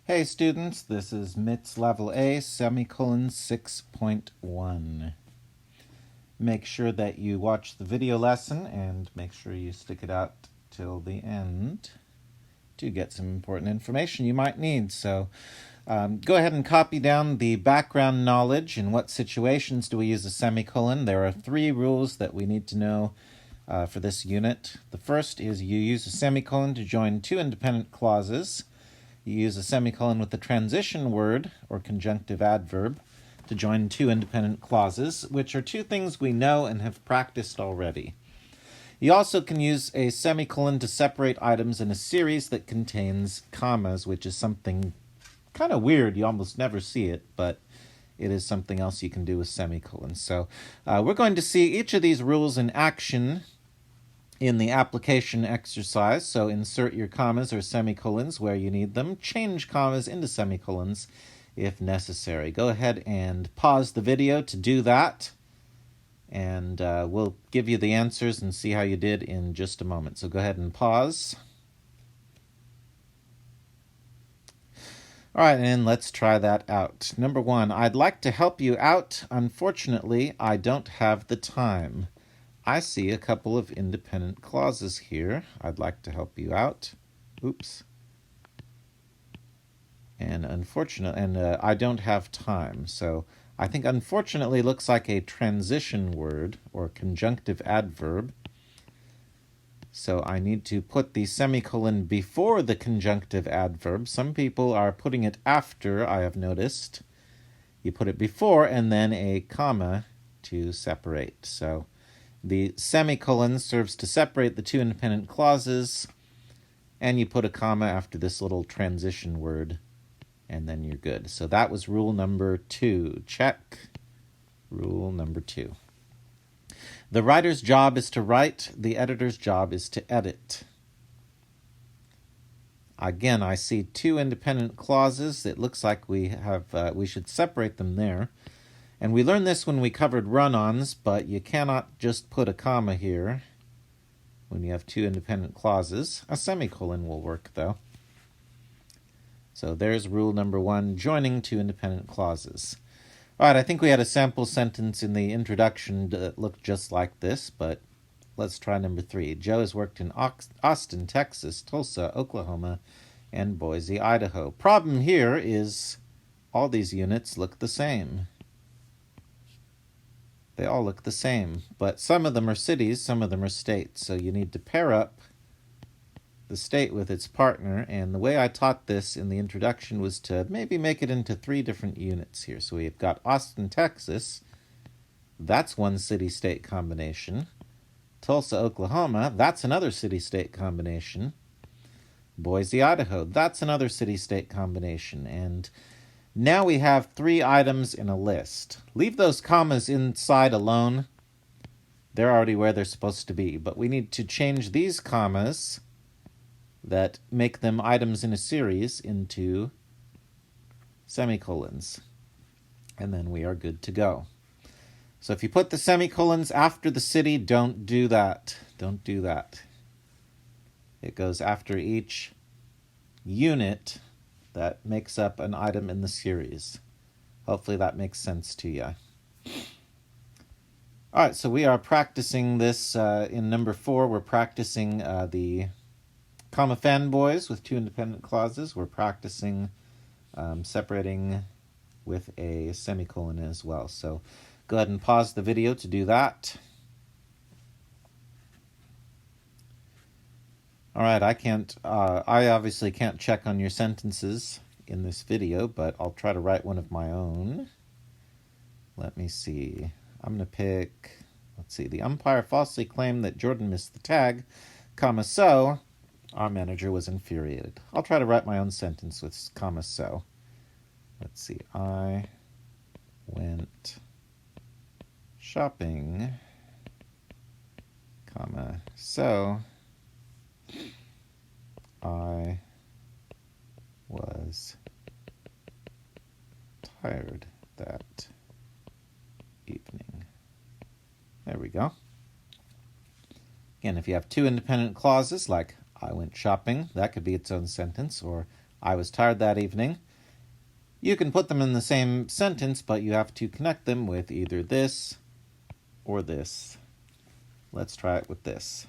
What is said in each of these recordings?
Hey students, this is MITS Level A, semicolon 6.1. Make sure that you watch the video lesson and make sure you stick it out till the end to get some important information you might need. So go ahead and copy down the background knowledge. In what situations do we use a semicolon? There are 3 rules that we need to know for this unit. The first is you use a semicolon to join 2 independent clauses. You use a semicolon with the transition word, or conjunctive adverb, to join 2 independent clauses, which are 2 things we know and have practiced already. You also can use a semicolon to separate items in a series that contains commas, which is something kind of weird. You almost never see it, but it is something else you can do with semicolons. So we're going to see each of these rules in action in the application exercise. So insert your commas or semicolons where you need them. Change commas into semicolons if necessary. Go ahead and pause the video to do that. And we'll give you the answers and see how you did in just a moment. So go ahead and pause. All right, and let's try that out. Number 1, I'd like to help you out. Unfortunately, I don't have the time. I see a couple of independent clauses here. I'd like to help you out. Oops. And I don't have time. So I think unfortunately looks like a transition word or conjunctive adverb. So I need to put the semicolon before the conjunctive adverb. Some people are putting it after, I have noticed. You put it before and then a comma to separate. So the semicolon serves to separate the 2 independent clauses, and you put a comma after this little transition word, and then you're good. So that was rule number 2. Check. Rule number 2. The writer's job is to write. The editor's job is to edit. Again, I see 2 independent clauses. It looks like we should separate them there. And we learned this when we covered run-ons, but you cannot just put a comma here when you have 2 independent clauses. A semicolon will work, though. So there's rule number 1, joining 2 independent clauses. All right, I think we had a sample sentence in the introduction that looked just like this, but let's try number 3. Joe has worked in Austin, Texas, Tulsa, Oklahoma, and Boise, Idaho. Problem here is all these units look the same. They all look the same, but some of them are cities, some of them are states. So you need to pair up the state with its partner, and the way I taught this in the introduction was to maybe make it into 3 different units here. So we've got Austin, Texas. That's one city-state combination. Tulsa, Oklahoma. That's another city-state combination. Boise, Idaho. That's another city-state combination. And now we have 3 items in a list. Leave those commas inside alone. They're already where they're supposed to be. But we need to change these commas that make them items in a series into semicolons. And then we are good to go. So if you put the semicolons after the city, don't do that. Don't do that. It goes after each unit that makes up an item in the series. Hopefully that makes sense to you. All right, so we are practicing this in number 4. We're practicing the comma fanboys with 2 independent clauses. We're practicing separating with a semicolon as well. So go ahead and pause the video to do that. All right, I obviously can't check on your sentences in this video, but I'll try to write one of my own. Let me see. I'm going to pick, let's see, the umpire falsely claimed that Jordan missed the tag, comma, so our manager was infuriated. I'll try to write my own sentence with comma, so. Let's see, I went shopping, comma, so I was tired that evening. There we go. Again, if you have 2 independent clauses, like I went shopping, that could be its own sentence, or I was tired that evening. You can put them in the same sentence, but you have to connect them with either this or this. Let's try it with this.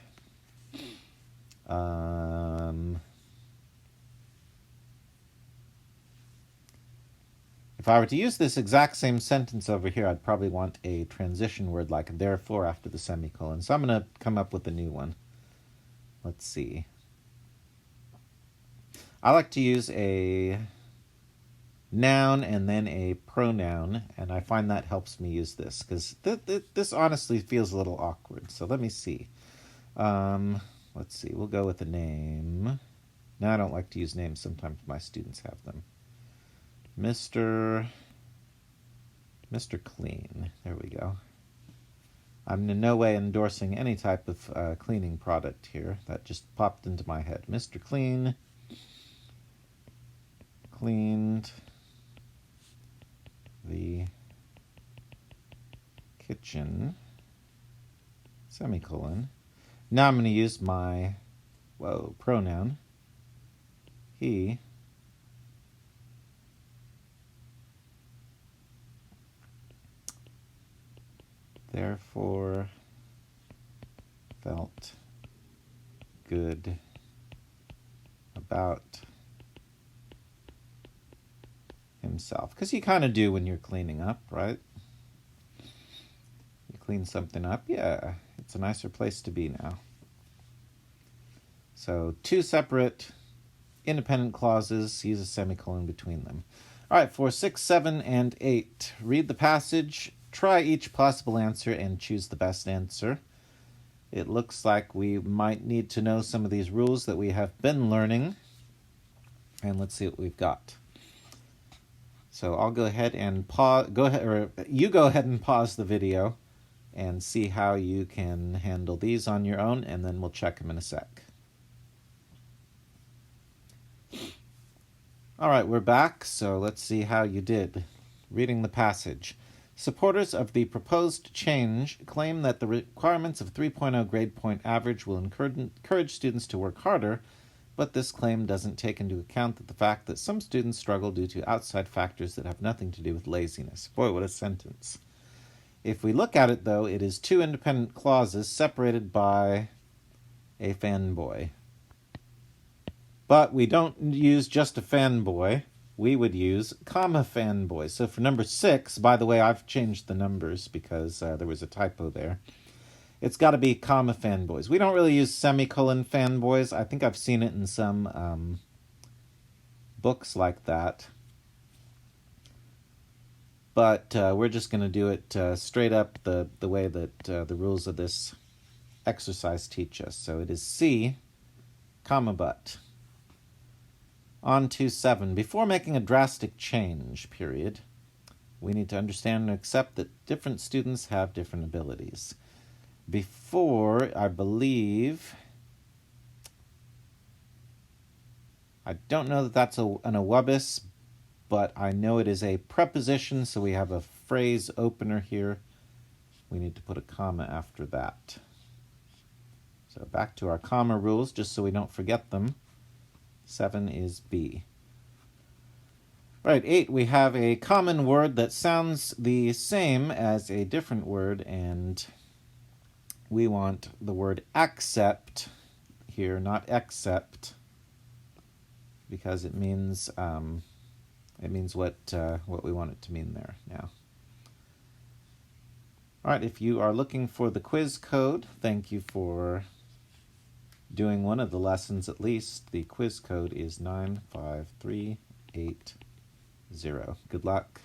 If I were to use this exact same sentence over here, I'd probably want a transition word like therefore after the semicolon. So I'm going to come up with a new one. Let's see. I like to use a noun and then a pronoun, and I find that helps me use this because this honestly feels a little awkward. So let me see. Let's see. We'll go with a name. No, I don't like to use names. Sometimes my students have them. Mr. Clean. There we go. I'm in no way endorsing any type of cleaning product here. That just popped into my head. Mr. Clean cleaned the kitchen, semicolon. Now I'm going to use my, pronoun. He therefore felt good about himself. Because you kind of do when you're cleaning up, right? You clean something up, yeah, it's a nicer place to be now. So 2 separate independent clauses, use a semicolon between them. All right, for 6, 7, and 8, read the passage, try each possible answer, and choose the best answer. It looks like we might need to know some of these rules that we have been learning. And let's see what we've got. So I'll go ahead and pause. You go ahead and pause the video and see how you can handle these on your own, and then we'll check them in a sec. All right, we're back, so let's see how you did. Reading the passage. Supporters of the proposed change claim that the requirements of 3.0 grade point average will encourage students to work harder, but this claim doesn't take into account the fact that some students struggle due to outside factors that have nothing to do with laziness. Boy, what a sentence. If we look at it, though, it is 2 independent clauses separated by a fanboy. But we don't use just a fanboy. We would use comma fanboy. So for number 6, by the way, I've changed the numbers because there was a typo there. It's got to be comma fanboys. We don't really use semicolon fanboys. I think I've seen it in some books like that. But we're just going to do it straight up the way that the rules of this exercise teach us. So it is C, comma but. On to 7. Before making a drastic change, period, we need to understand and accept that different students have different abilities. Before, I believe, I don't know that that's an awubis, but I know it is a preposition, so we have a phrase opener here. We need to put a comma after that. So back to our comma rules, just so we don't forget them. 7 is B. Right, 8, we have a common word that sounds the same as a different word, and we want the word accept here, not accept, because it means what we want it to mean there now. All right, if you are looking for the quiz code, thank you for doing one of the lessons at least. The quiz code is 95380. Good luck.